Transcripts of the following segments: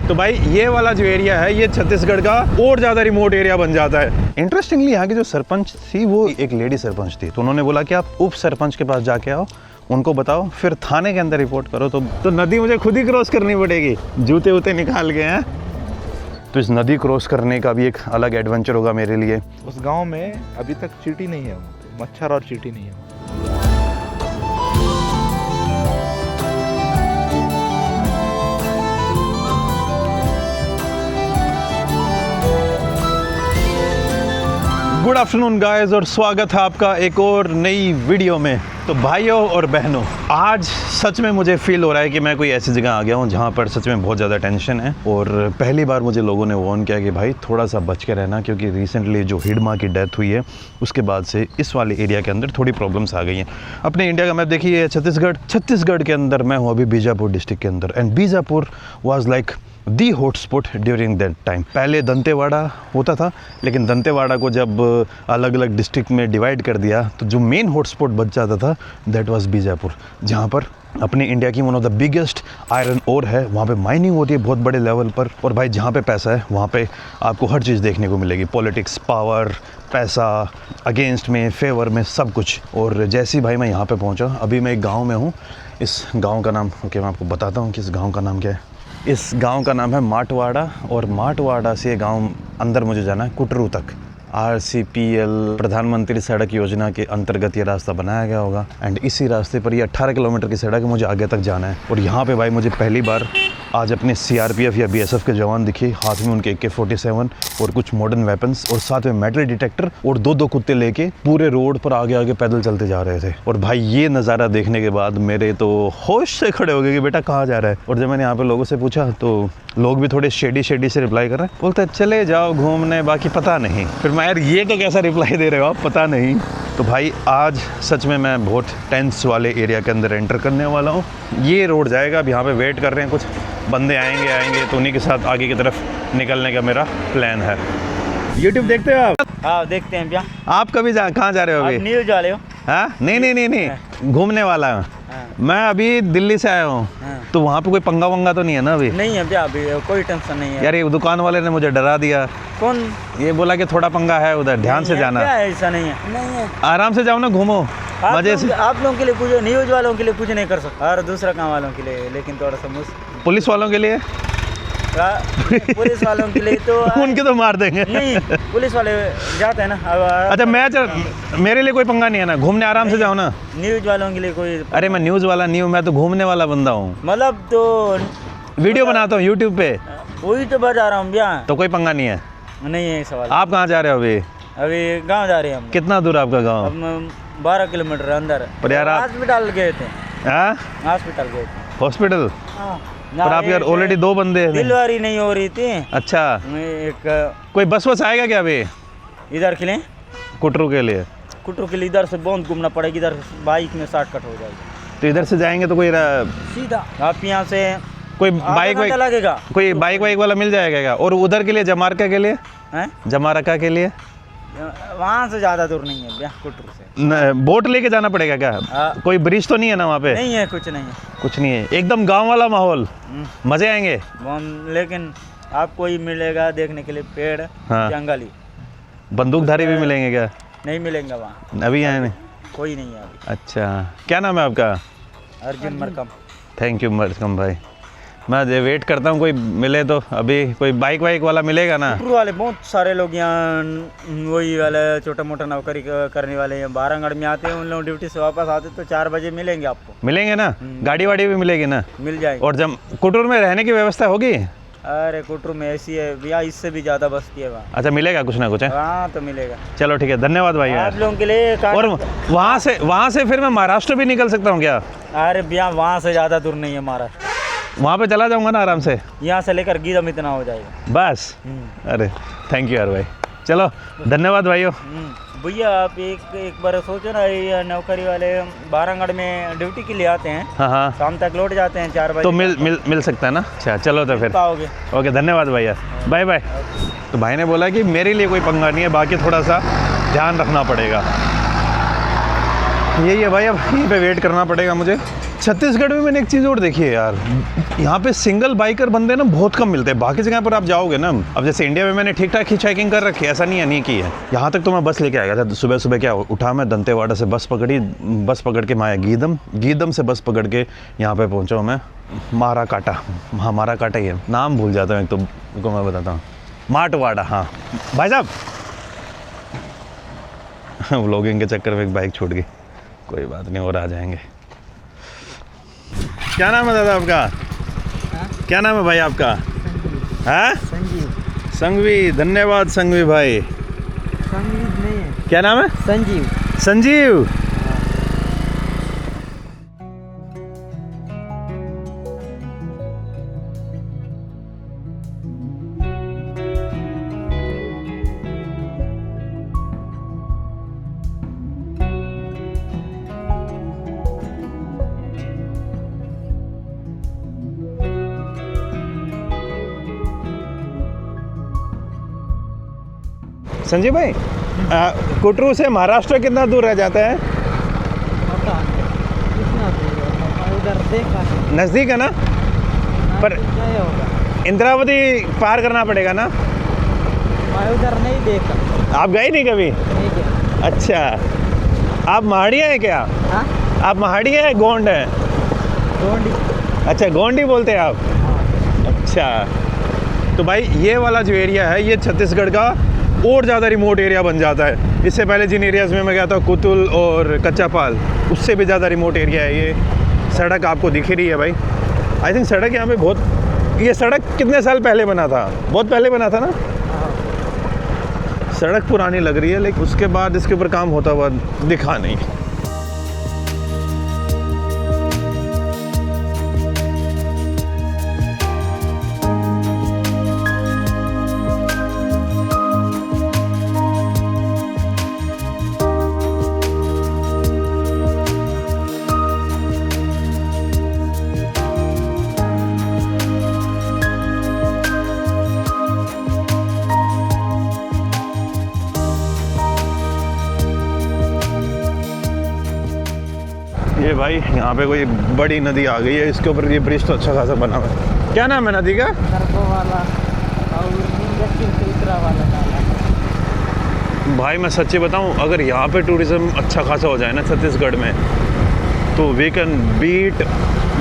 तो भाई ये वाला जो एरिया है ये छत्तीसगढ़ का और ज़्यादा रिमोट एरिया बन जाता है। इंटरेस्टिंगली यहाँ की जो सरपंच थी वो एक लेडी सरपंच थी, तो उन्होंने बोला कि आप उप सरपंच के पास जाके आओ, उनको बताओ, फिर थाने के अंदर रिपोर्ट करो। तो नदी मुझे खुद ही क्रॉस करनी पड़ेगी, जूते वूते निकाल के हैं। तो इस नदी क्रॉस करने का भी एक अलग एडवेंचर होगा मेरे लिए। उस गांव में अभी तक चींटी नहीं है, मच्छर और चींटी नहीं है। गुड आफ्टरनून गाइस और स्वागत है आपका एक और नई वीडियो में। तो भाइयों और बहनों, आज सच में मुझे फील हो रहा है कि मैं कोई ऐसी जगह आ गया हूँ जहाँ पर सच में बहुत ज़्यादा टेंशन है। और पहली बार मुझे लोगों ने वार्न किया कि भाई थोड़ा सा बच के रहना, क्योंकि रिसेंटली जो हिडमा की डेथ हुई है उसके बाद से इस वाले एरिया के अंदर थोड़ी प्रॉब्लम्स आ गई हैं। अपने इंडिया का मैप देखिए, छत्तीसगढ़ के अंदर मैं हूँ अभी बीजापुर डिस्ट्रिक्ट के अंदर। And Bijapur was like the hotspot during that time. पहले दंतेवाड़ा होता था, लेकिन दंतेवाड़ा को जब अलग अलग डिस्ट्रिक्ट में डिवाइड कर दिया तो जो मेन हॉटस्पॉट बच जाता था दैट वाज बीजापुर, जहाँ पर अपने इंडिया की one of the biggest iron ore है। वहाँ पे माइनिंग होती है बहुत बड़े लेवल पर। और भाई जहाँ पे पैसा है वहाँ पे आपको हर चीज़ देखने को मिलेगी, पॉलिटिक्स, पावर, पैसा, अगेंस्ट में, फेवर में, सब कुछ। और जैसे ही भाई मैं यहाँ पे पहुँचा, अभी मैं एक गाँव में हूँ। इस गाँव का नाम मैं आपको बताता हूँ कि इस गाँव का नाम क्या है। इस गांव का नाम है माटवाड़ा, और माटवाड़ा से गांव अंदर मुझे जाना है कुटरू तक। RCPL प्रधानमंत्री सड़क योजना के अंतर्गत ये रास्ता बनाया गया होगा। एंड इसी रास्ते पर ये 18 किलोमीटर की सड़क है, मुझे आगे तक जाना है। और यहाँ पे भाई मुझे पहली बार आज अपने CRPF या BSF के जवान दिखे, हाथ में उनके AK-47 और कुछ मॉडर्न वेपन्स, और साथ में मेटल डिटेक्टर, और दो कुत्ते लेके पूरे रोड पर आगे आगे पैदल चलते जा रहे थे। और भाई ये नज़ारा देखने के बाद मेरे तो होश से खड़े हो गए कि बेटा कहाँ जा रहा है। और जब मैंने यहाँ पे लोगों से पूछा तो लोग भी थोड़े शेडी से रिप्लाई कर रहे हैं, बोलते हैं चले जाओ घूमने, बाकी पता नहीं। फिर मैं यार ये तो कैसा रिप्लाई दे रहे हो आप, पता नहीं। तो भाई आज सच में मैं बहुत टेंस वाले एरिया के अंदर एंटर करने वाला हूँ। ये रोड जाएगा, अब यहाँ पे वेट कर रहे हैं, कुछ बंदे आएंगे तो उन्हीं के साथ आगे की तरफ निकलने का मेरा प्लान है। YouTube देखते हो आप? हाँ देखते हैं भैया। आप कभी कहाँ जा रहे हो अभी? न्यूज वाले हो? हाँ नहीं, घूमने वाला हूँ। मैं अभी दिल्ली से आया हूँ। तो वहाँ पे कोई पंगा वंगा तो नहीं है ना अभी? नहीं है भैया, अभी कोई टेंशन नहीं है। यार ये दुकान वाले ने मुझे डरा दिया। कौन? ये बोला कि थोड़ा पंगा है उधर, ध्यान से जाना। ऐसा नहीं है। आराम से जाओ ना, घूमो मजे से। आप लोगों के लिए कुछ, न्यूज वालों के लिए कुछ नहीं कर सकता, और दूसरा काम वालों के लिए, लेकिन थोड़ा सा पुलिस वालों के लिए, पुलिस वालों के लिए तो उनके तो मार देंगे। नहीं, पुलिस वाले जाते हैं ना। अच्छा मेरे लिए कोई पंगा नहीं है ना, घूमने आराम से जाओ ना। न्यूज वालों के लिए कोई? अरे मैं न्यूज़ वाला नहीं हूँ, मैं तो घूमने वाला बंदा हूँ। मतलब तो वीडियो बनाता हूँ YouTube पे, वही तो बता रहा हूँ भैया। तो कोई पंगा नहीं है? नहीं है सवाल। आप कहाँ जा रहे हो अभी? अभी गाँव जा रहे हैं हम। कितना दूर आपका गाँव? 12 किलोमीटर अंदर। पर यार आप हॉस्पिटल गए थे। हॉस्पिटल? हाँ। पर आप यार ऑलरेडी 2 बंदे हैं। दिलवारी नहीं हो रही थी। अच्छा, एक कोई बस आएगा क्या अभी इधर के लिए? कुटरू के लिए? कुटरू के लिए इधर से बहुत घूमना पड़ेगा, इधर बाइक में शॉर्टकट हो जाएगा। तो इधर से जाएंगे तो कोई सीधा आप यहाँ से कोई बाइक लगेगा, कोई बाइक वाला मिल जाएगा क्या? और उधर के लिए जमारका के लिए हैं? जमारका के लिए वहाँ से ज़्यादा दूर नहीं है भैया, कुटरू से। बोट लेके जाना पड़ेगा क्या? कोई ब्रिज तो नहीं है ना वहाँ पे? नहीं है, कुछ नहीं है। कुछ नहीं है, एकदम गांव वाला माहौल, मजे आएंगे। लेकिन आपको ही मिलेगा देखने के लिए पेड़, हाँ। जंगल ही। बंदूकधारी भी मिलेंगे क्या? नहीं मिलेंगे वहाँ, अभी आए नहीं? कोई नहीं है अभी। अच्छा, क्या नाम है आपका? अर्जुन मरकम। थैंक यू मरकम भाई। मैं वेट करता हूँ कोई मिले तो। अभी कोई बाइक वाला मिलेगा ना? कुटरू वाले बहुत सारे लोग यहाँ, वही वाले छोटा मोटा नौकरी करने वाले हैं, बारागढ़ में आते हैं। उन लोग ड्यूटी से वापस आते तो 4 बजे मिलेंगे आपको। मिलेंगे ना? गाड़ी वाड़ी भी मिलेगी ना? मिल जाएगी। और जब कुटरू में रहने की व्यवस्था होगी? अरे कुटरू में ऐसी है भैया, इससे भी ज़्यादा बस्ती है वहाँ। अच्छा, मिलेगा कुछ ना कुछ है? हाँ तो मिलेगा। चलो ठीक है, धन्यवाद भाई आप लोगों के लिए। और वहाँ से फिर मैं महाराष्ट्र भी निकल सकता हूँ क्या? अरे भैया वहाँ से ज़्यादा दूर नहीं है महाराष्ट्र, वहाँ पे चला जाऊँगा ना आराम से। यहाँ से लेकर गीदम इतना हो जाएगा बस। अरे थैंक यू यार भाई, चलो धन्यवाद भाइयों। भैया आप एक बार सोचो ना, ये नौकरी वाले बारागढ़ में ड्यूटी के लिए आते हैं। हाँ, शाम तक लौट जाते हैं 4 बजे। तो मिल सकता है ना? अच्छा चलो तो फिर पाओगे। ओके, धन्यवाद भैया, बाय बाय। तो भाई ने बोला कि मेरे लिए कोई पंगा नहीं है, बाकी थोड़ा सा ध्यान रखना पड़ेगा। यही है भाई, अब यहीं पे वेट करना पड़ेगा मुझे। छत्तीसगढ़ में मैंने एक चीज़ और देखी है यार, यहाँ पे सिंगल बाइकर बंदे ना बहुत कम मिलते हैं। बाकी जगह पर आप जाओगे ना, अब जैसे इंडिया में मैंने ठीक ठाक हिच हाइकिंग कर रखी है, ऐसा नहीं की है। यहाँ तक तो मैं बस लेके आ गया था सुबह सुबह। क्या उठा मैं दंतेवाड़ा से बस पकड़ के मैं आया गीदम से बस पकड़ के यहाँ पे पहुँचा हूँ मैं माराकाटा। हाँ माराकाटा ही है, नाम भूल जाता हूँ एक तो, को मैं बताता हूँ, माटवाड़ा। हाँ भाई साहब व्लॉगिंग के चक्कर में एक बाइक छूट गई, कोई बात नहीं और आ जाएंगे। क्या नाम है दादा आपका? क्या नाम है भाई आपका? हाँ संघवी, धन्यवाद संघवी भाई। संगीत नहीं है, क्या नाम है? संजीव। संजीव भाई, कुटरू से महाराष्ट्र कितना दूर रह जाता है? पता नहीं कितना दूर है, मैं उधर देखा नहीं। नज़दीक है ना? पर क्या होगा, इंद्रावती पार करना पड़ेगा ना? मैं उधर नहीं देखा। आप गए नहीं कभी? नहीं गया। अच्छा, आप महाड़िया है क्या? हाँ आप महाड़िया है गोंड है? गोंडी। अच्छा गोंडी बोलते हैं आप? हाँ अच्छा, तो भाई ये वाला जो एरिया है ये छत्तीसगढ़ का और ज़्यादा रिमोट एरिया बन जाता है। इससे पहले जिन एरियाज़ में मैं गया था कुतुल और कच्चापाल, उससे भी ज़्यादा रिमोट एरिया है ये। सड़क आपको दिख ही रही है भाई। आई थिंक सड़क यहाँ पे बहुत, ये सड़क कितने साल पहले बना था? बहुत पहले बना था ना? सड़क पुरानी लग रही है, लेकिन उसके बाद इसके ऊपर काम होता हुआ दिखा नहीं। ये भाई यहाँ पे कोई बड़ी नदी आ गई है, इसके ऊपर ये ब्रिज तो अच्छा खासा बना हुआ है। क्या नाम है नदी का? सरगो वाला और दक्षिण तीसरा वाला नाला। भाई मैं सच्ची बताऊँ, अगर यहाँ पे टूरिज़्म अच्छा खासा हो जाए ना छत्तीसगढ़ में, तो we can beat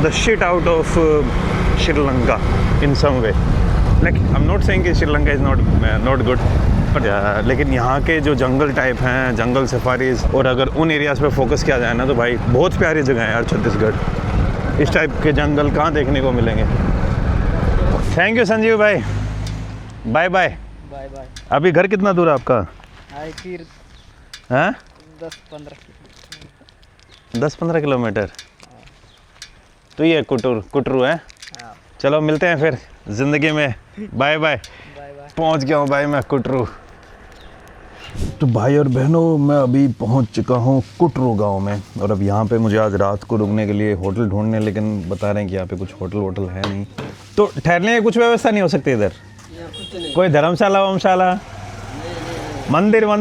the shit out of Sri Lanka in some way. Like I am not saying कि Sri Lanka is not good, but लेकिन यहाँ के जो जंगल टाइप हैं, जंगल सफारीज, और अगर उन एरियाज़ पे फोकस किया जाए ना, तो भाई बहुत प्यारी जगह है यार छत्तीसगढ़। इस टाइप के जंगल कहाँ देखने को मिलेंगे। थैंक यू संजीव भाई, बाय बाय। Bye bye. अभी घर कितना दूर है आपका? आई फिर हैं? 10-15 किलोमीटर। तो ये कुटरू है। हाँ चलो मिलते हैं फिर ज़िंदगी में। Bye bye. Bye bye. पहुंच गया हूँ भाई मैं कुटरू। तो भाई और बहनों, मैं अभी पहुंच चुका हूँ कुटरू गांव में, और अब यहाँ पे मुझे आज रात को रुकने के लिए होटल ढूंढने, लेकिन बता रहे हैं कि यहाँ पे कुछ होटल है नहीं, तो ठहरने की कुछ व्यवस्था नहीं हो सकती इधर? कोई धर्मशाला वमशाला, मंदिर कुछ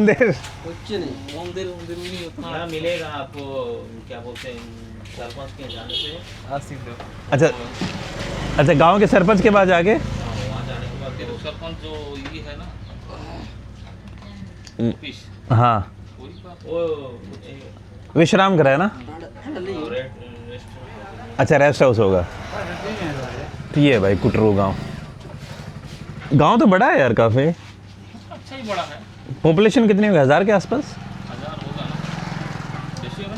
नहीं, मंदिर नहीं उतना मिलेगा आपको, क्या बोलते हैं, सरपंच के जाने से अच्छा, गांव के सरपंच के पास जाके वहाँ जाने के बाद सरपंच जो ये है ना, हाँ वो विश्राम गृह है ना? अच्छा रेस्ट हाउस होगा। तो ये भाई कुटरू गांव तो बड़ा है यार काफ़ी। अच्छा ही बड़ा है। पॉपुलेशन कितनी होगी? 1000 के आसपास? 1000 होगा ना। देखिए ना,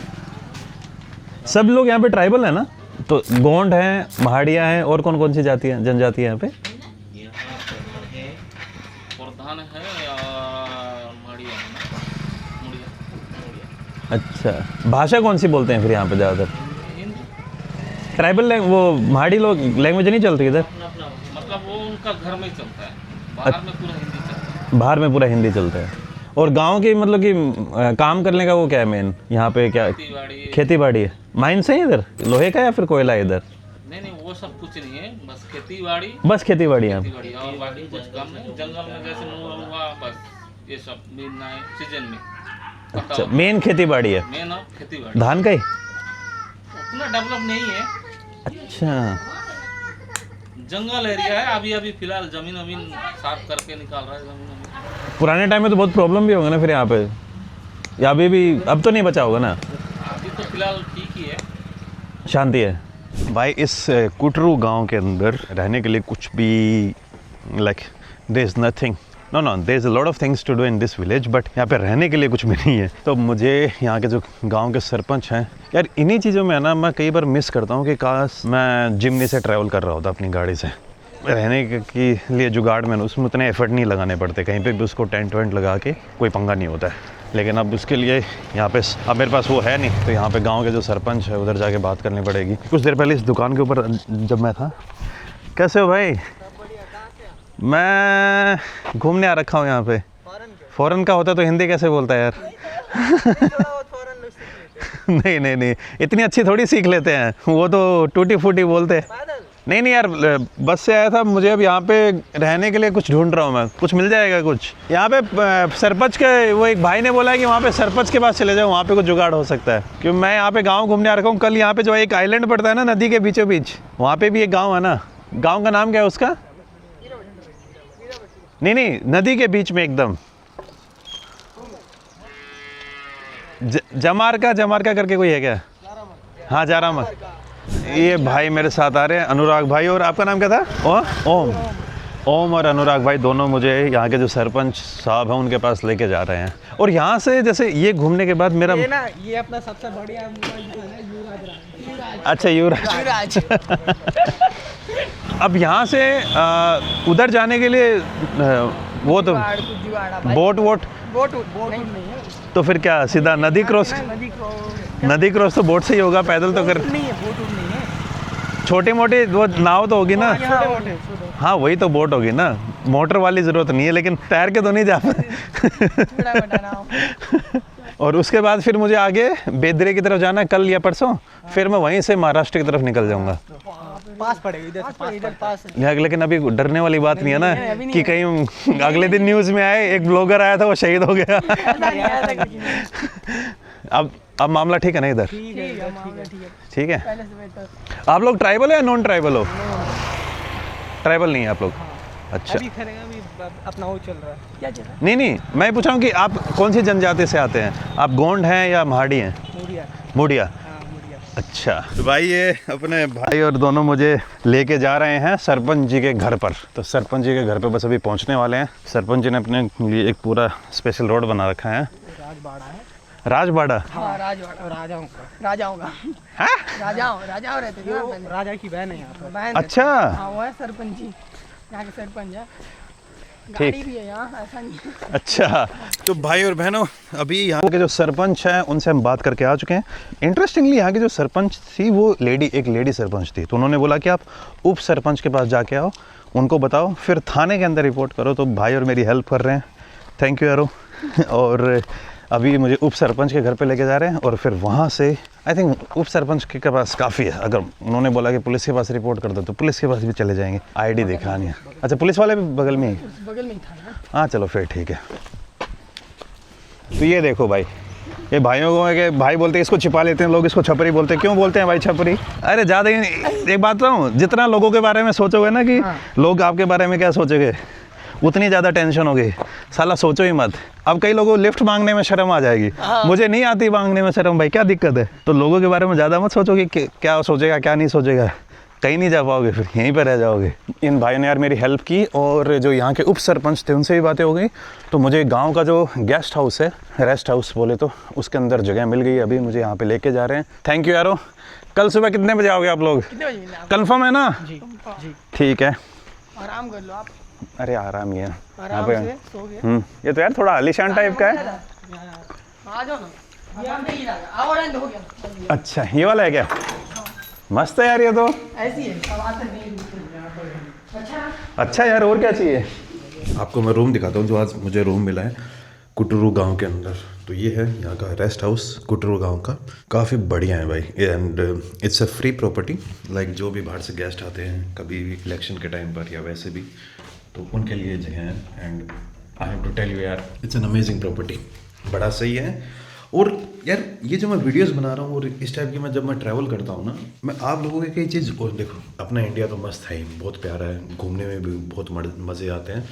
सब लोग यहाँ पे ट्राइबल है ना? तो गोंड हैं, महाड़िया हैं, और कौन कौन सी जातियाँ जनजाति है यहाँ पे? यहाँ है प्रधान है या माड़िया है ना, मुड़िया। अच्छा, भाषा कौन सी बोलते हैं फिर यहाँ पे ज़्यादातर? हिंदी। ट्राइबल वो महाड़ी लोग लैंग्वेज नहीं चलती इधर? अपना अपना मतलब वो उनका घर में ही चलता है, बाहर में पूरा हिंदी चलता है। बाहर में पूरा हिंदी चलता है। और गांव की मतलब कि काम करने का वो क्या है मेन यहाँ पे? क्या खेती बाड़ी है? माइंस है इधर लोहे का या फिर कोयला है इधर? नहीं वो सब कुछ नहीं है, बस खेती बाड़ी। बस खेती बाड़ी यहाँ पे? और बाकी कुछ काम नहीं। जंगल में जैसे मोर हुआ, बस ये सब मिलना है सीजन में। अच्छा, मेन खेती बाड़ी है, मेन खेती बाड़ी धान का ही। उतना डेवलप नहीं है, अच्छा, जंगल एरिया है। अभी अभी फिलहाल जमीन वमीन साफ करके निकाल रहा है जमीन वमीन। पुराने टाइम में तो बहुत प्रॉब्लम भी होगा ना फिर यहाँ पे, या अभी भी अब तो नहीं बचा होगा ना? अभी तो फिलहाल ठीक ही है, शांति है। भाई इस कुटरू गांव के अंदर रहने के लिए कुछ भी like there is nothing, no there is a lot of things to do in this village, but यहाँ पे रहने के लिए कुछ भी नहीं है। तो मुझे यहाँ के जो गांव के सरपंच हैं यार, इन्हीं चीज़ों में है ना, मैं कई बार मिस करता हूँ कि काश मैं जिमनी से ट्रैवल कर रहा होता अपनी गाड़ी से। रहने के लिए जुगाड़ में उसमें उतने एफर्ट नहीं लगाने पड़ते, कहीं पे भी उसको टेंट वेंट लगा के कोई पंगा नहीं होता है। लेकिन अब उसके लिए यहाँ पे अब मेरे पास वो है नहीं, तो यहाँ पे गांव के जो सरपंच है उधर जाके बात करनी पड़ेगी। कुछ देर पहले इस दुकान के ऊपर जब मैं था, कैसे हो भाई? मैं घूमने आ रखा हूँ यहाँ पे। फॉरेन का होता तो हिंदी कैसे बोलता है यार? नहीं, इतनी अच्छी थोड़ी सीख लेते हैं, वो तो टूटी फूटी बोलते हैं। नहीं यार, बस से आया था, मुझे अब यहाँ पे रहने के लिए कुछ ढूंढ रहा हूँ मैं, कुछ मिल जाएगा कुछ यहाँ पे? सरपंच के वो एक भाई ने बोला है कि वहाँ पे सरपंच के पास चले जाओ, वहाँ पे कुछ जुगाड़ हो सकता है। क्योंकि मैं यहाँ पे गांव घूमने आ रखा हूँ। कल यहाँ पे जो एक आइलैंड पड़ता है ना नदी के बीचों बीच, वहाँ पे भी एक गाँव है ना, गाँव का नाम क्या है उसका? नहीं, नदी के बीच में एकदम जमार का करके कोई है क्या? हाँ, जारामा। ये भाई मेरे साथ आ रहे हैं, अनुराग भाई, और आपका नाम क्या था? ओम और अनुराग भाई दोनों मुझे यहाँ के जो सरपंच साहब हैं उनके पास लेके जा रहे हैं। और यहाँ से जैसे ये घूमने के बाद मेरा ये अपना सबसे बढ़िया युवराज। अच्छा, युवराज। अब यहाँ से उधर जाने के लिए वो तो बोट नहीं है, तो फिर क्या सीधा नदी क्रॉस? नदी क्रॉस तो बोट से ही होगा, पैदल तो कर नहीं है, बोट नहीं है, छोटी मोटी वो नाव तो होगी ना। छोटे हाँ, वही तो बोट होगी ना, मोटर वाली ज़रूरत नहीं है, लेकिन तैर के तो नहीं जा और उसके बाद फिर मुझे आगे बेदरे की तरफ जाना है कल या परसों, फिर मैं वहीं से महाराष्ट्र की तरफ निकल जाऊंगा। पास पड़ेगा इधर पास। लेकिन अभी डरने वाली बात नहीं है ना कि कहीं अगले दिन न्यूज़ में आए एक ब्लॉगर आया था वो शहीद हो गया। अब मामला ठीक है ना इधर? ठीक है। आप लोग ट्राइबल है या नॉन ट्राइबल हो? ट्राइबल नहीं है आप लोग? अच्छा, अभी अपना वो चल रहा है, क्या चल रहा है? नहीं, मैं पूछ रहा हूँ कि आप कौन सी जनजाति से आते हैं? आप गोंड हैं या महाड़ी हैं? मुड़िया। अच्छा, तो भाई ये अपने भाई और दोनों मुझे लेके जा रहे हैं सरपंच जी के घर पर। तो सरपंच जी के घर पे बस अभी पहुंचने वाले हैं। सरपंच जी ने अपने लिए एक पूरा स्पेशल रोड बना रखा है। राजबाड़ा है। राजबाड़ा? हाँ, राजाओं का हाँ? राजाओं रहते थे ना, राजा की बहन है यहाँ पर। बहन? अच्छा, हाँ, वो है सरपंच जी, यहाँ के सरपंच है। ठीक। गाड़ी भी है यहाँ, ऐसा नहीं है। अच्छा। तो भाई और बहनों, अभी यहाँ के जो सरपंच हैं उनसे हम बात करके आ चुके हैं। इंटरेस्टिंगली यहाँ की जो सरपंच थी वो एक लेडी सरपंच थी। तो उन्होंने बोला कि आप उप सरपंच के पास जाके आओ, उनको बताओ, फिर थाने के अंदर रिपोर्ट करो। तो भाई और मेरी हेल्प कर रहे हैं, थैंक यू यारो। और अभी मुझे उप सरपंच के घर पे लेके जा रहे हैं और फिर वहाँ से आई थिंक उप सरपंच के पास काफ़ी है। अगर उन्होंने बोला कि पुलिस के पास रिपोर्ट कर दो तो पुलिस के पास भी चले जाएंगे, आईडी दिखानी है। अच्छा, पुलिस वाले भी बगल में ही? बगल में ही था ना। हाँ, चलो फिर ठीक है। तो ये देखो भाई, ये भाइयों को के भाई बोलते हैं, इसको छिपा लेते हैं लोग, इसको छपरी बोलते हैं। क्यों बोलते हैं भाई छपरी? अरे ज़्यादा ही एक बात बताऊँ, जितना लोगों के बारे में सोचोगे ना कि लोग आपके बारे में क्या सोचोगे, उतनी ज़्यादा टेंशन होगी। साला सोचो ही मत। अब कई लोगों को लिफ्ट मांगने में शर्म आ जाएगी, मुझे नहीं आती मांगने में शर्म, भाई क्या दिक्कत है? तो लोगों के बारे में ज़्यादा मत सोचो कि क्या सोचेगा क्या नहीं सोचेगा, कहीं नहीं जा पाओगे, फिर यहीं पर रह जाओगे। इन भाई ने यार मेरी हेल्प की और जो यहाँ के उप सरपंच थे उनसे भी बातें हो गई। तो मुझे गाँव का जो गेस्ट हाउस है, रेस्ट हाउस बोले तो, उसके अंदर जगह मिल गई। अभी मुझे यहाँ पे लेके जा रहे हैं। थैंक यू यारो। कल सुबह कितने बजे आओगे आप लोग? कन्फर्म है ना? जी। ठीक है, आराम कर लो आप। अरे आराम ही है आराम से सो गए। ये तो यार थोड़ा आलीशान टाइप का है। आ जाओ ना, ये हमने ही लगा, आओ रेंट हो गया। अच्छा, ये वाला है क्या? मस्त है यार ये तो। ऐसी है, सब आते नहीं। अच्छा यार, और क्या चाहिए आपको? मैं रूम दिखाता हूँ जो आज मुझे रूम मिला है कुटरू गांव के अंदर। तो ये है यहाँ का रेस्ट हाउस कुटरू गांव का, काफ़ी बढ़िया है भाई। And it's a free property, like जो भी बाहर से गेस्ट आते हैं कभी भी इलेक्शन के टाइम पर या वैसे भी, तो उनके लिए जगह है। And I have to tell you यार, इट्स एन अमेजिंग प्रॉपर्टी। बड़ा सही है। और यार ये जो मैं वीडियोस बना रहा हूँ और इस टाइप की मैं जब मैं ट्रैवल करता हूँ ना, मैं आप लोगों की कई चीज़ और देखो, अपना इंडिया तो मस्त है ही, बहुत प्यारा है, घूमने में भी बहुत मज़े आते हैं,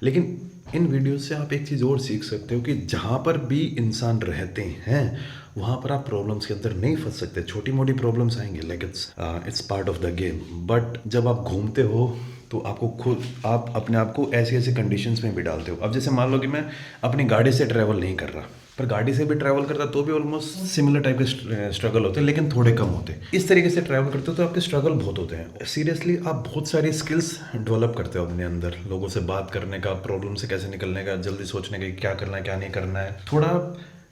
लेकिन इन वीडियोस से आप एक चीज़ और सीख सकते हो कि जहाँ पर भी इंसान रहते हैं वहाँ पर आप प्रॉब्लम्स के अंदर नहीं फंस सकते। छोटी मोटी प्रॉब्लम्स आएंगे, like it's part of the game, but जब आप घूमते हो तो आपको खुद आप अपने आप को ऐसी ऐसी कंडीशंस में भी डालते हो। अब जैसे मान लो कि मैं अपनी गाड़ी से ट्रैवल नहीं कर रहा, पर गाड़ी से भी ट्रैवल करता तो भी ऑलमोस्ट सिमिलर टाइप के स्ट्रगल होते हैं, लेकिन थोड़े कम होते हैं। इस तरीके से ट्रैवल करते हो तो आपके स्ट्रगल बहुत होते हैं। सीरियसली आप बहुत सारी स्किल्स डेवलप करते हो अपने अंदर, लोगों से बात करने का, प्रॉब्लम से कैसे निकलने का, जल्दी सोचने का क्या करना है क्या नहीं करना है, थोड़ा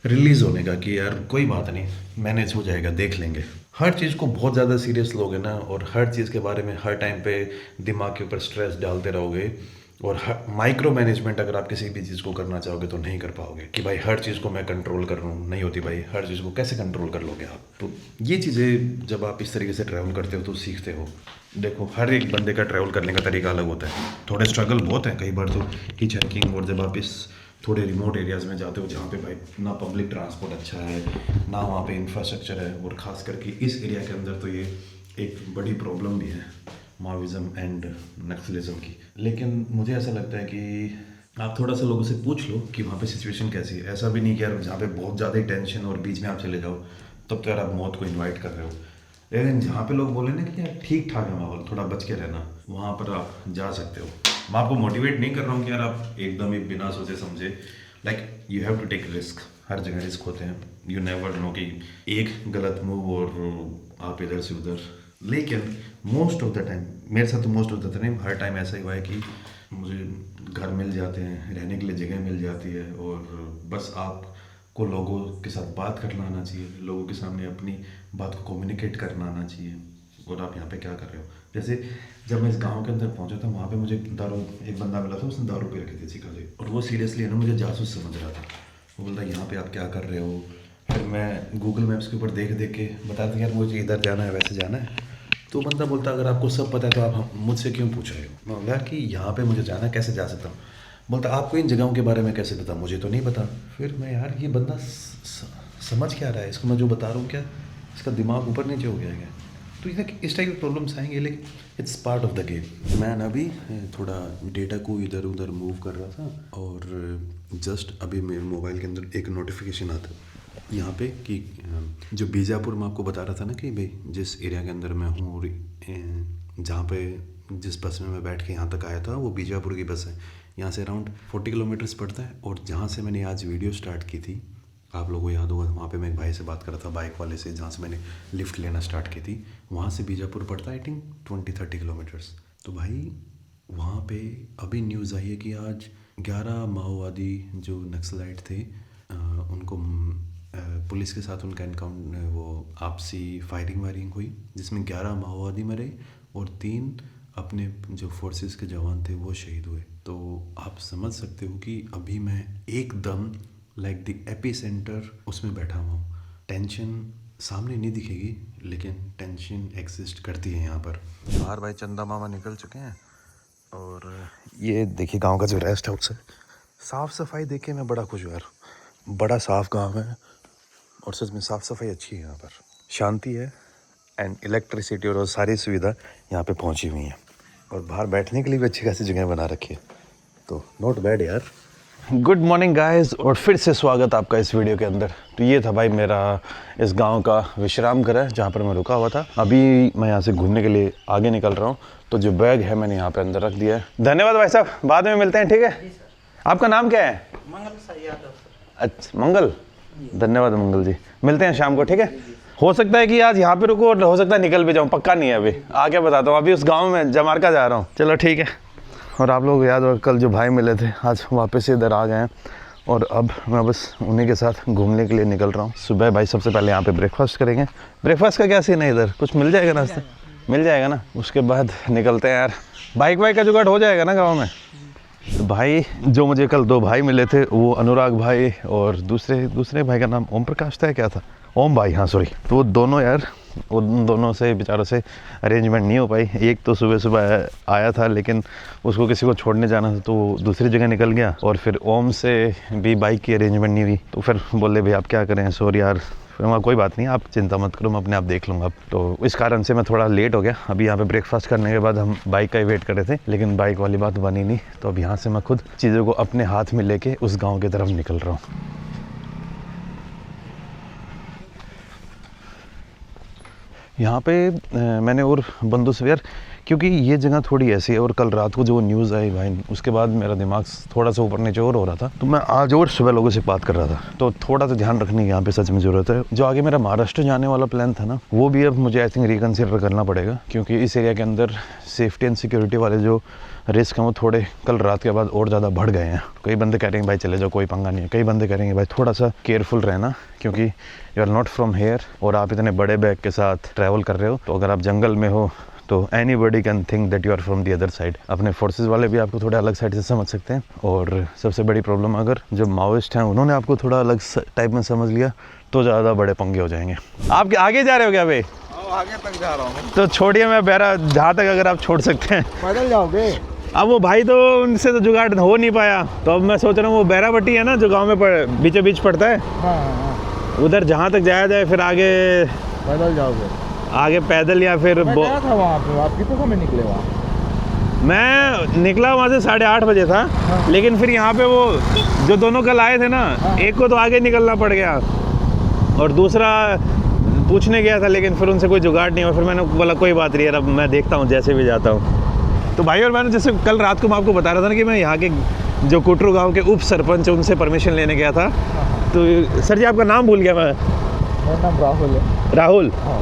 रिलीज होने का कि यार कोई बात नहीं, मैनेज हो जाएगा, देख लेंगे। हर चीज़ को बहुत ज़्यादा सीरियस लोगे ना और हर चीज़ के बारे में हर टाइम पे दिमाग के ऊपर स्ट्रेस डालते रहोगे और माइक्रो मैनेजमेंट अगर आप किसी भी चीज़ को करना चाहोगे तो नहीं कर पाओगे कि भाई हर चीज़ को मैं कंट्रोल कर रहा हूँ, नहीं होती भाई। हर चीज़ को कैसे कंट्रोल कर लोगे आप? तो ये चीज़ें जब आप इस तरीके से ट्रैवल करते हो तो सीखते हो। देखो हर एक बंदे का ट्रैवल करने का तरीका अलग होता है, थोड़े स्ट्रगल बहुत है कई बार तो हिच हाइकिंग, और जब आप इस थोड़े रिमोट एरियाज़ में जाते हो जहाँ पे भाई ना पब्लिक ट्रांसपोर्ट अच्छा है ना वहाँ पे इंफ्रास्ट्रक्चर है, और ख़ास करके इस एरिया के अंदर तो ये एक बड़ी प्रॉब्लम भी है, माओइज़म एंड नक्सलिज्म की। लेकिन मुझे ऐसा लगता है कि आप थोड़ा सा लोगों से पूछ लो कि वहाँ पे सिचुएशन कैसी है। ऐसा भी नहीं कि यार जहाँ पे बहुत ज़्यादा ही टेंशन और बीच में आप चले जाओ तब तो यार आप मौत को इन्वाइट कर रहे हो, लेकिन जहाँ पे लोग बोले ना कि यार ठीक ठाक है माहौल, थोड़ा बच के रहना, वहाँ पर आप जा सकते हो। मैं आपको मोटिवेट नहीं कर रहा हूँ कि यार आप एकदम ही बिना सोचे समझे, like you have to take risk. हर जगह रिस्क होते हैं, यू नेवर नो कि एक गलत मूव और आप इधर से उधर। लेकिन मोस्ट ऑफ द टाइम, मेरे साथ तो most of the time her time ऐसा ही हुआ है कि मुझे घर मिल जाते हैं, रहने के लिए जगह मिल जाती है, और बस आपको लोगों के साथ बात करना आना चाहिए, लोगों के सामने अपनी बात को कम्युनिकेट करना आना चाहिए। और आप यहाँ पे क्या कर रहे हो? जैसे जब मैं इस गांव के अंदर पहुंचा था वहाँ पे मुझे दारू, एक बंदा मिला था, उसने दारू पी रखी थी सिखाले, और वो सीरियसली है ना मुझे जासूस समझ रहा था। वो बोलता यहाँ पे आप क्या कर रहे हो? फिर मैं गूगल मैप्स के ऊपर देख देख के बताता यार मुझे इधर जाना है, वैसे जाना है। तो बंदा बोलता अगर आपको सब पता है तो आप मुझसे क्यों पूछ रहे हो? मैं बोला कि यहाँ पे मुझे जाना है, कैसे जा सकता हूँ? बोलता आपको इन जगहों के बारे में कैसे पता? मुझे तो नहीं पता। फिर मैं यार ये बंदा समझ क्या रहा है, इसको मैं जो बता रहा हूँ क्या इसका दिमाग ऊपर नीचे हो गया है? तो ये इस टाइप के प्रॉब्लम्स आएंगे, लेकिन it's part of the game. मैं ना अभी थोड़ा डेटा को इधर उधर मूव कर रहा था और जस्ट अभी मेरे मोबाइल के अंदर एक नोटिफिकेशन आता यहाँ पे कि जो बीजापुर में आपको बता रहा था ना कि भाई जिस एरिया के अंदर मैं हूँ और जहाँ पे जिस बस में मैं बैठ के यहाँ तक आया था वो बीजापुर की बस है। यहाँ से अराउंड 40 किलोमीटर्स पड़ता है, और जहाँ से मैंने आज वीडियो स्टार्ट की थी, आप लोगों को याद होगा वहाँ पे मैं एक भाई से बात कर रहा था, बाइक वाले से, जहाँ से मैंने लिफ्ट लेना स्टार्ट की थी, वहाँ से बीजापुर पड़ता है आई थिंक 20-30 किलोमीटर्स। तो भाई वहाँ पे अभी न्यूज़ आई है कि आज 11 माओवादी जो नक्सलाइट थे उनको पुलिस के साथ उनका एनकाउंटर, वो आपसी फायरिंग वायरिंग हुई, जिसमें 11 माओवादी मरे और 3 अपने जो फोर्सेस के जवान थे वो शहीद हुए। तो आप समझ सकते हो कि अभी मैं एकदम लाइक द एपी सेंटर उसमें बैठा हुआ हूँ। टेंशन सामने नहीं दिखेगी लेकिन टेंशन एग्जिस्ट करती है यहाँ पर। बाहर भाई चंदा मामा निकल चुके हैं और ये देखिए गांव का जो रेस्ट हाउस है, साफ़ सफाई देख के मैं बड़ा खुश हुआ यार। बड़ा साफ़ गांव है और सच में साफ़ सफाई अच्छी है, यहाँ पर शांति है एंड इलेक्ट्रिसिटी और सारी सुविधा यहाँ पे पहुँची हुई है, और बाहर बैठने के लिए भी अच्छी खासी जगह बना रखी है, तो नॉट बैड यार। गुड मॉर्निंग गाइस, और फिर से स्वागत आपका इस वीडियो के अंदर। तो ये था भाई मेरा इस गांव का विश्राम घर है जहाँ पर मैं रुका हुआ था। अभी मैं यहाँ से घूमने के लिए आगे निकल रहा हूँ, तो जो बैग है मैंने यहाँ पे अंदर रख दिया है। धन्यवाद भाई साहब, बाद में मिलते हैं, ठीक है? आपका नाम क्या है? मंगल यादव। अच्छा मंगल, धन्यवाद मंगल जी, मिलते हैं शाम को, ठीक है? हो सकता है कि आज यहाँ पे रुको और हो सकता है निकल भी जाऊँ, पक्का नहीं है, अभी आके बताता हूँ। अभी उस गाँव में जमारका जा रहा हूँ। चलो ठीक है। और आप लोग याद हो कल जो भाई मिले थे आज वापस से इधर आ गए हैं, और अब मैं बस उन्हीं के साथ घूमने के लिए निकल रहा हूँ। सुबह भाई सबसे पहले यहाँ पे ब्रेकफास्ट करेंगे। ब्रेकफास्ट का क्या सीन है इधर? कुछ मिल जाएगा नाश्ता? मिल जाएगा ना? उसके बाद निकलते हैं यार। बाइक वाइक का जुगाड़ हो जाएगा ना गाँव में? तो भाई जो मुझे कल 2 भाई मिले थे, वो अनुराग भाई और दूसरे भाई का नाम ओम प्रकाश था, क्या था? ओम भाई, हाँ सॉरी। तो वो दोनों यार उन दोनों से बेचारों से अरेंजमेंट नहीं हो पाई। एक तो सुबह सुबह आया था लेकिन उसको किसी को छोड़ने जाना था तो वो दूसरी जगह निकल गया, और फिर ओम से भी बाइक की अरेंजमेंट नहीं हुई। तो फिर बोले भाई आप क्या करें, सॉरी यार। फिर मैं कोई बात नहीं, आप चिंता मत करो, मैं अपने आप देख लूँगा। तो इस कारण से मैं थोड़ा लेट हो गया। अभी यहाँ पे ब्रेकफास्ट करने के बाद हम बाइक का ही वेट कर रहे थे, लेकिन बाइक वाली बात बनी नहीं। तो अब यहाँ से मैं खुद चीज़ों को अपने हाथ में लेके उस गाँव की तरफ निकल रहा हूँ। यहाँ पे मैंने और बंदों से यार, क्योंकि ये जगह थोड़ी ऐसी है, और कल रात को जो न्यूज़ आई भाई उसके बाद मेरा दिमाग थोड़ा सा ऊपर नीचे और हो रहा था। तो मैं आज और सुबह लोगों से बात कर रहा था, तो थोड़ा सा ध्यान रखने की यहाँ पे सच में ज़रूरत है। जो आगे मेरा महाराष्ट्र जाने वाला प्लान था ना, वो भी अब मुझे आई थिंक रिकन्सिडर करना पड़ेगा, क्योंकि इस एरिया के अंदर सेफ्टी एंड सिक्योरिटी वाले जो रिस्क हैं वो थोड़े कल रात के बाद और ज़्यादा बढ़ गए हैं। कई बंदे कह रहे हैं भाई चले जाओ, कोई पंगा नहीं है। कई बंदे कह रहे हैं भाई थोड़ा सा केयरफुल रहना, क्योंकि you are not from here और आप इतने बड़े बैग के साथ ट्रैवल कर रहे हो, तो अगर आप जंगल में हो तो anybody can think that you are from the other side. अपने फोर्सेस वाले भी आपको थोड़ा अलग साइड से समझ सकते हैं, और सबसे बड़ी प्रॉब्लम अगर जो माओइस्ट हैं उन्होंने आपको थोड़ा अलग टाइप में समझ लिया तो ज़्यादा बड़े पंगे हो जाएंगे। आप आगे जा रहे हो क्या भाई? आगे तक जा रहा हूँ। तो छोड़िए, मैं बहरा जहाँ तक अगर आप छोड़ सकते हैं। पैदल जाओगे? अब वो भाई तो उनसे तो जुगाड़ हो नहीं पाया, तो अब मैं सोच रहा हूँ वो बैराबट्टी है ना जो गांव में बीचों बीच पड़ता है, हाँ। उधर जहाँ तक जाया जाए, फिर आगे पैदल जाओगे? आगे पैदल या फिर मैं गया था वहाँ पे। आप कितने समय निकले वहाँ? मैं निकला वहाँ से 8:30 बजे था। हाँ। लेकिन फिर यहाँ पे वो जो दोनों कल आए थे ना, हाँ। एक को तो आगे निकलना पड़ गया और दूसरा पूछने गया था, लेकिन फिर उनसे कोई जुगाड़ नहीं हुआ। फिर मैंने बोला कोई बात नहीं यार, अब मैं देखता हूँ जैसे भी जाता हूँ। तो भाई और मैंने जैसे कल रात को मैं आपको बता रहा था ना कि मैं यहाँ के जो कुटरू गांव के उप सरपंच उनसे परमिशन लेने गया था। तो सर जी आपका नाम भूल गया मैं। मेरा नाम राहुल है। राहुल? हाँ।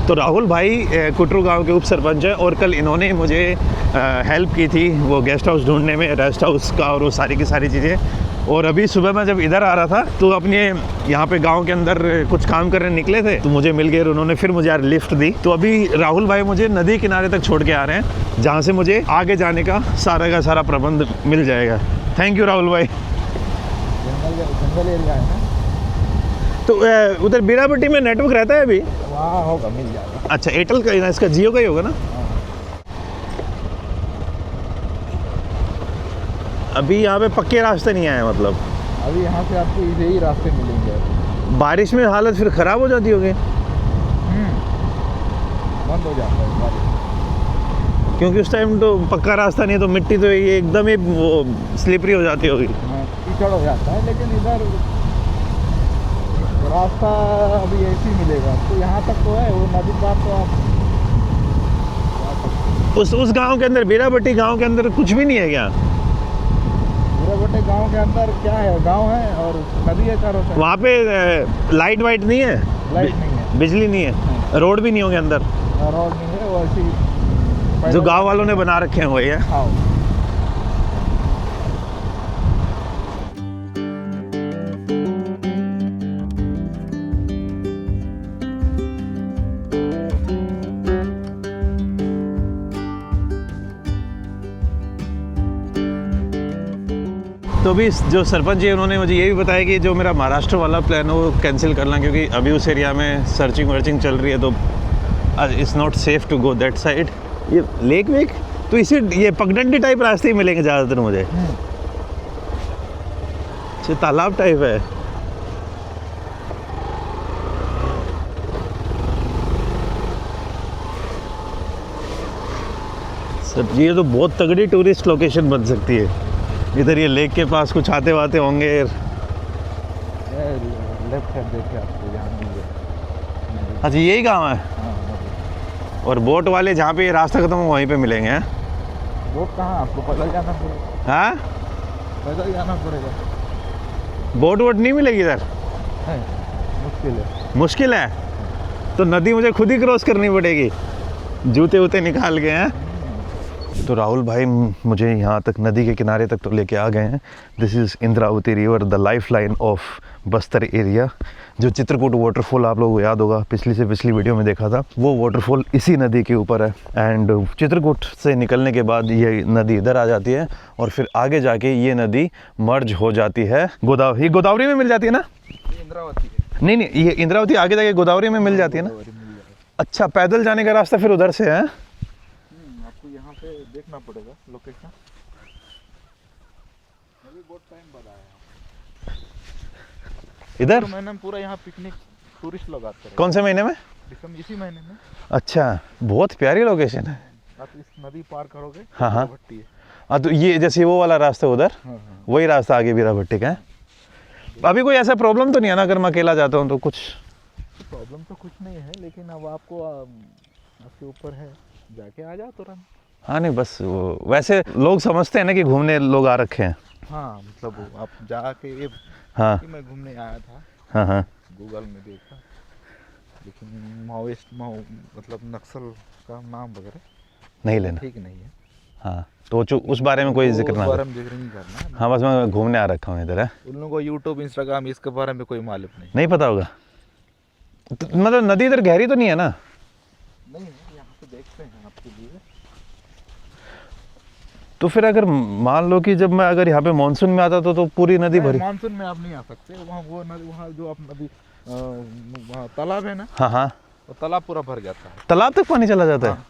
तो राहुल भाई कुटरू गांव के उप सरपंच है, और कल इन्होंने मुझे हेल्प की थी वो गेस्ट हाउस ढूंढने में, रेस्ट हाउस का, और वो सारी की सारी चीज़ें। और अभी सुबह मैं जब इधर आ रहा था तो अपने यहाँ पे गांव के अंदर कुछ काम करने निकले थे, तो मुझे मिल गए और उन्होंने फिर मुझे यार लिफ्ट दी। तो अभी राहुल भाई मुझे नदी किनारे तक छोड़ के आ रहे हैं, जहाँ से मुझे आगे जाने का सारा प्रबंध मिल जाएगा। थैंक यू राहुल भाई। जंगल एरिया है ना, तो उधर बीरापट्टी में नेटवर्क रहता है अभी? वहाँ होगा, मिल जाएगा। अच्छा, एयरटेल का, इसका जियो का ही होगा ना? अभी यहाँ पे पक्के रास्ते नहीं आए मतलब? अभी यहाँ से आपको इधर ही रास्ते मिलेंगे। बारिश में हालत फिर ख़राब हो जाती होगी, बंद हो जाता है बारिश, क्योंकि उस टाइम तो पक्का रास्ता नहीं है, तो मिट्टी तो ये एकदम ही वो स्लिपरी हो जाती होगी। कीचड़ हो जाता है। लेकिन इधर रास्ता अभी ऐसे ही मिलेगा, तो यहाँ तक तो है, वो नदी पार तो आप उस गांव के अंदर, बीरापट्टी गांव के अंदर कुछ भी नहीं है क्या? बटे गांव के अंदर क्या है, गांव है और नदी है चारों तरफ। वहाँ पे लाइट वाइट नहीं है? लाइट नहीं है, बिजली नहीं है, रोड भी नहीं होंगे अंदर? रोड नहीं है, वो ऐसी जो गांव वालों ने बना रखे हैं वही है। हाँ। तो अभी जो सरपंच जी उन्होंने मुझे ये भी बताया कि जो मेरा महाराष्ट्र वाला प्लान है वो कैंसिल करना, क्योंकि अभी उस एरिया में सर्चिंग वर्चिंग चल रही है, तो it's not safe to go that side. ये लेक वेक तो इसी ये पगडंडी टाइप रास्ते ही मिलेंगे ज़्यादातर मुझे। अच्छा, तालाब टाइप है। सर ये तो बहुत तगड़ी टूरिस्ट लोकेशन बन सकती है। इधर ये लेक के पास कुछ आते वाते होंगे। लेफ्ट साइड देखिए आपको, यहाँ मिलेगा। अच्छा, यही गाँव है? हाँ, और बोट वाले जहाँ पे ये रास्ता खत्म हो वहीं पे मिलेंगे हैं? बोट कहाँ, आपको पैदल जाना पड़ेगा। हाँ, पैदल जाना पड़ेगा। बोट वोट नहीं मिलेगी इधर? मुश्किल है। मुश्किल है? तो नदी मुझे खुद ही क्रॉस करनी पड़ेगी, जूते वूते निकाल के हैं? तो राहुल भाई मुझे यहाँ तक नदी के किनारे तक तो लेके आ गए हैं। This is Indravati river, the life line of Bastar area. जो चित्रकूट वाटरफॉल आप लोगों को याद होगा, पिछली से पिछली वीडियो में देखा था, वो वाटरफॉल इसी नदी के ऊपर है। एंड चित्रकूट से निकलने के बाद ये नदी इधर आ जाती है, और फिर आगे जाके ये नदी मर्ज हो जाती है गोदावरी। गोदावरी में मिल जाती है ना? इंद्रावती है। नहीं, ये इंद्रावती आगे जाके गोदावरी में मिल जाती है ना? अच्छा, पैदल जाने का रास्ता फिर उधर से है? आपको यहाँ से देखना पड़ेगा लोकेशन। अभी बहुत टाइम बाद आया इधर? तो महीने में पूरा यहाँ पिकनिक टूरिस्ट लोग आते हैं। कौन से महीने में? दिसंबर, इसी महीने में। अच्छा, बहुत प्यारी लोकेशन है। आप इस नदी पार करोगे, हाँ, हाँ। भट्टी है। हाँ, तो ये जैसे वो वाला रास्ता उधर, हाँ, हाँ। वही रास्ता आगे बीरा भट्टी का है। अभी कोई ऐसा प्रॉब्लम तो नहीं है ना, अगर मैं अकेला जाता हूँ तो कुछ? प्रॉब्लम तो कुछ नहीं है, लेकिन अब आपको आपके ऊपर है, जाके आ जाओ तुरंत। हाँ, नहीं बस वैसे लोग समझते हैं ना कि घूमने लोग आ रखे हैं। हाँ, मतलब आप जाके ये हाँ कि मैं घूमने आया था, हाँ हाँ, गूगल में देखा, लेकिन माओइस्ट मतलब नक्सल का नाम वगैरह नहीं लेना। ठीक नहीं है। हाँ, तो उस बारे में कोई जिक्र ना उस बारे करो। में जिक्र नहीं करना है। हाँ, बस मैं घूमने आ रखा हूँ इधर है। उन लोगों को यूट्यूब, इंस्टाग्राम इसके बारे में कोई मालूम नहीं। नहीं पता होगा तो, मतलब नदी इधर गहरी तो नहीं है ना? नहीं, यहाँ पे देखते हैं आपके लिए। तो फिर अगर मान लो कि जब मैं अगर यहाँ पे मानसून में आता तो पूरी नदी भरी। मानसून में आप नहीं आ सकते, वहाँ वो नदी, वहाँ जो आप नदी वहाँ तालाब है ना, हाँ हाँ, वो तालाब पूरा भर जाता है। तालाब तक पानी चला जाता है? हाँ।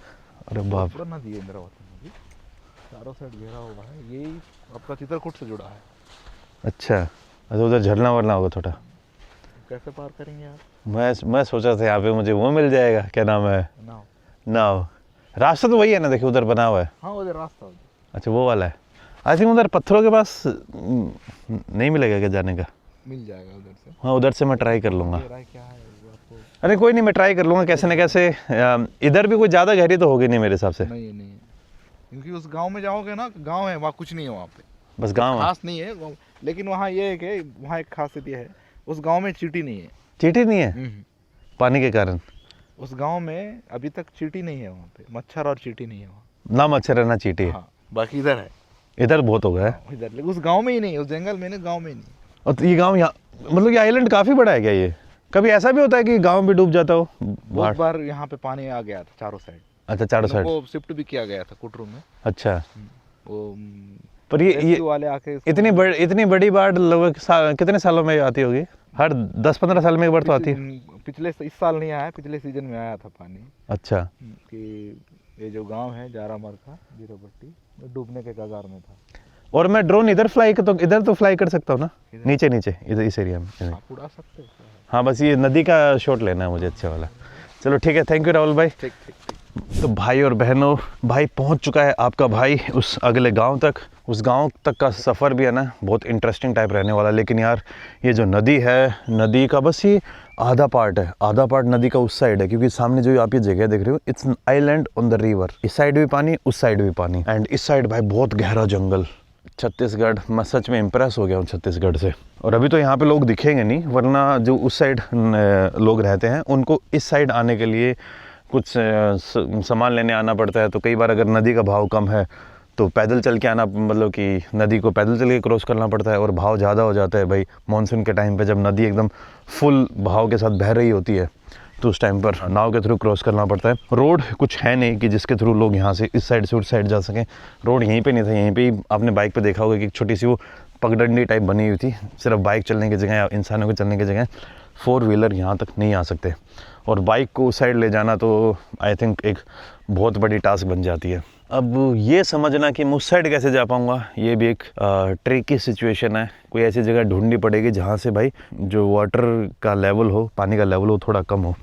अरे बाप। पूरा नदी है, इंद्रावती नदी, चारों साइड घेरा हुआ है। यही आपका चित्रकूट से जुड़ा है। अच्छा, अच्छा, उधर झरना वरना होगा थोड़ा। कैसे पार करेंगे आप? मैं सोचा था यहाँ पे मुझे वो मिल जाएगा, क्या नाम है, नाव। नाव। रास्ता तो वही है ना, देखिए उधर बना हुआ है। हाँ, उधर रास्ता उधर। अच्छा, वो वाला है। आई थिंक उधर पत्थरों के पास नहीं मिलेगा क्या जाने का? मिल जाएगा उधर से। हाँ, उधर से मैं ट्राई कर लूँगा। ये राय क्या है वो आपको? अरे कोई नहीं, मैं ट्राई कर लूँगा कैसे न कैसे। इधर भी कोई ज़्यादा गहरी तो होगी नहीं मेरे हिसाब से। नहीं नहीं, क्योंकि उस गांव में जाओगे ना, गांव है वहाँ, कुछ नहीं है वहाँ पे, बस गाँव है। खास नहीं है। लेकिन वहाँ ये है कि वहाँ एक खासियत ये है, उस गांव में चींटी नहीं है। चींटी नहीं है पानी के कारण? उस गांव में अभी तक चींटी नहीं है। वहाँ पे मच्छर और चींटी नहीं है वहाँ। ना मच्छर है ना चींटी है। हाँ, बाकी इधर है। इधर बहुत हो गया है। इधर, लेकिन उस गांव में ही नहीं, उस जंगल में नहीं, गांव में नहीं। और तो ये गांव यहाँ, मतलब ये आइलैंड काफ़ी बड़ा है क्या ये? कभी ऐसा भी होता है कि गांव भी डूब जाता हो? बहुत बार यहाँ पे पानी आ गया था चारों साइड। अच्छा, चारों साइड। वो शिफ्ट भी किया गया था कुटरू में। अच्छा, वो पर ये rescue वाले आके इतनी बड़ी बाढ़ लगभग कितने सालों में आती होगी? हर 10-15 साल में एक बार तो आती है? पिछले इस साल नहीं आया, पिछले सीजन में आया था पानी। अच्छा, कि ये जो गांव है जारामर का, बीरा भट्टी, वो डूबने के कगार में था। और मैं ड्रोन इधर तो फ्लाई कर सकता हूँ ना? नीचे इधर इस एरिया में? आप उड़ा सकते हो। हाँ, बस ये नदी का शॉट लेना है मुझे अच्छा वाला। चलो ठीक है, थैंक यू राहुल भाई। ठीक ठीक ठीक। तो भाई और बहनों, भाई पहुंच चुका है आपका भाई उस अगले गांव तक। उस गांव तक का सफ़र भी है ना बहुत इंटरेस्टिंग टाइप रहने वाला। लेकिन यार ये जो नदी है, नदी का बस ये आधा पार्ट है, आधा पार्ट नदी का उस साइड है, क्योंकि सामने जो आप ये जगह देख रहे हो, it's an island on the river. इस साइड भी पानी, उस साइड भी पानी, एंड इस साइड भाई बहुत गहरा जंगल। छत्तीसगढ़, मैं सच में इम्प्रेस हो गया हूँ छत्तीसगढ़ से। और अभी तो यहाँ पे लोग दिखेंगे नहीं, वरना जो उस साइड लोग रहते हैं उनको इस साइड आने के लिए कुछ सामान लेने आना पड़ता है। तो कई बार अगर नदी का भाव कम है तो पैदल चल के आना, मतलब कि नदी को पैदल चल के क्रॉस करना पड़ता है। और भाव ज़्यादा हो जाता है भाई मानसून के टाइम पे, जब नदी एकदम फुल भाव के साथ बह रही होती है तो उस टाइम पर नाव के थ्रू क्रॉस करना पड़ता है। रोड कुछ है नहीं कि जिसके थ्रू लोग यहाँ से इस साइड से उस साइड जा सकें। रोड यहीं पे नहीं था, यहीं पे ही आपने बाइक पे देखा होगा कि एक छोटी सी वो पगडंडी टाइप बनी हुई थी, सिर्फ बाइक चलने की जगह या इंसानों को चलने की जगह। 4 व्हीलर यहाँ तक नहीं आ सकते, और बाइक को उस साइड ले जाना तो आई थिंक एक बहुत बड़ी टास्क बन जाती है। अब ये समझना कि मैं उस साइड कैसे जा पाऊँगा, ये भी एक ट्रिकी सिचुएशन है। कोई ऐसी जगह ढूंढनी पड़ेगी जहाँ से भाई जो वाटर का लेवल हो, पानी का लेवल हो, थोड़ा कम हो।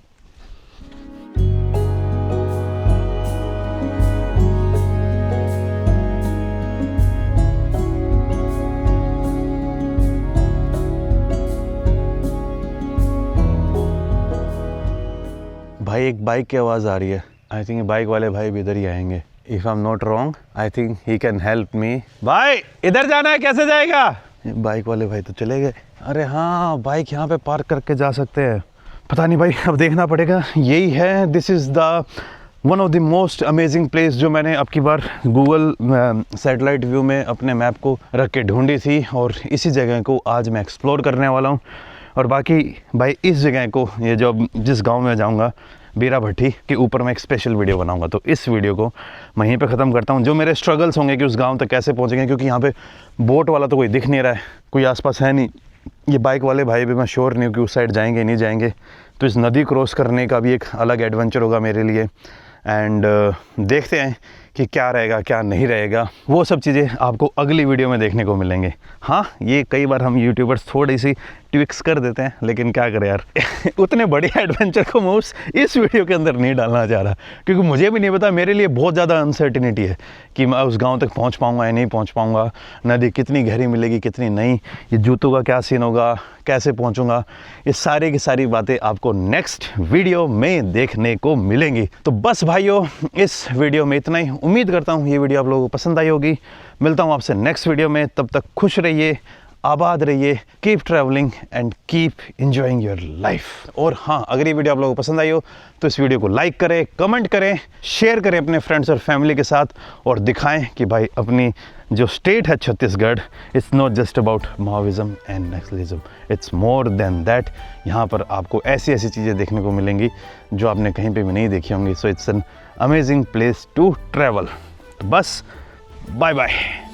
भाई एक बाइक की आवाज़ आ रही है। आई थिंक बाइक वाले भाई भी इधर ही आएंगे। If I am not wrong, I think he can help me. भाई इधर जाना है, कैसे जाएगा? बाइक वाले भाई तो चले गए। अरे हाँ, बाइक यहाँ पे पार्क करके जा सकते हैं। पता नहीं भाई, अब देखना पड़ेगा। यही है, this is the one of the most amazing place जो मैंने अब की बार गूगल सैटेलाइट व्यू में अपने मैप को रख के ढूंढी थी, और इसी जगह को आज मैं एक्सप्लोर करने वाला हूँ। और बाकी भाई इस जगह को, ये जो जिस गांव में जाऊंगा बीरा भट्टी के ऊपर, मैं एक स्पेशल वीडियो बनाऊंगा। तो इस वीडियो को मैं यहीं पे ख़त्म करता हूँ। जो मेरे स्ट्रगल्स होंगे कि उस गांव तक कैसे पहुँचेंगे, क्योंकि यहाँ पे बोट वाला तो कोई दिख नहीं रहा है, कोई आसपास है नहीं। ये बाइक वाले भाई भी मैं श्योर नहीं हूँ कि उस साइड जाएंगे नहीं जाएंगे। तो इस नदी क्रॉस करने का भी एक अलग एडवेंचर होगा मेरे लिए। एंड देखते हैं कि क्या रहेगा क्या नहीं रहेगा, वो सब चीज़ें आपको अगली वीडियो में देखने को मिलेंगे। हाँ, ये कई बार हम यूट्यूबर्स थोड़ी सी ट्विक्स कर देते हैं, लेकिन क्या करें यार उतने बड़े एडवेंचर को मैं इस वीडियो के अंदर नहीं डालना चाह रहा, क्योंकि मुझे भी नहीं पता, मेरे लिए बहुत ज़्यादा अनसर्टिनिटी है कि मैं उस गांव तक पहुंच पाऊंगा या नहीं पहुंच पाऊंगा, नदी कितनी गहरी मिलेगी कितनी नहीं, ये जूतों का क्या सीन होगा, कैसे पहुंचूंगा, ये सारी की सारी बातें आपको नेक्स्ट वीडियो में देखने को मिलेंगी। तो बस भाइयों, इस वीडियो में इतना ही। उम्मीद करता हूँ ये वीडियो आप लोगों को पसंद आई होगी। मिलता हूँ आपसे नेक्स्ट वीडियो में, तब तक खुश रहिए, आबाद रहिए, keep travelling and keep enjoying your life. और हाँ, अगर ये वीडियो आप लोगों को पसंद आई हो तो इस वीडियो को लाइक करें, कमेंट करें, शेयर करें अपने फ्रेंड्स और फैमिली के साथ, और दिखाएं कि भाई अपनी जो स्टेट है Chhattisgarh, it's not just about Maoism and Naxalism, it's more than that. यहाँ पर आपको ऐसी ऐसी चीज़ें देखने को मिलेंगी जो आपने कहीं पे भी नहीं देखी होंगी। So it's an amazing place to travel. तो बस बाय बाय।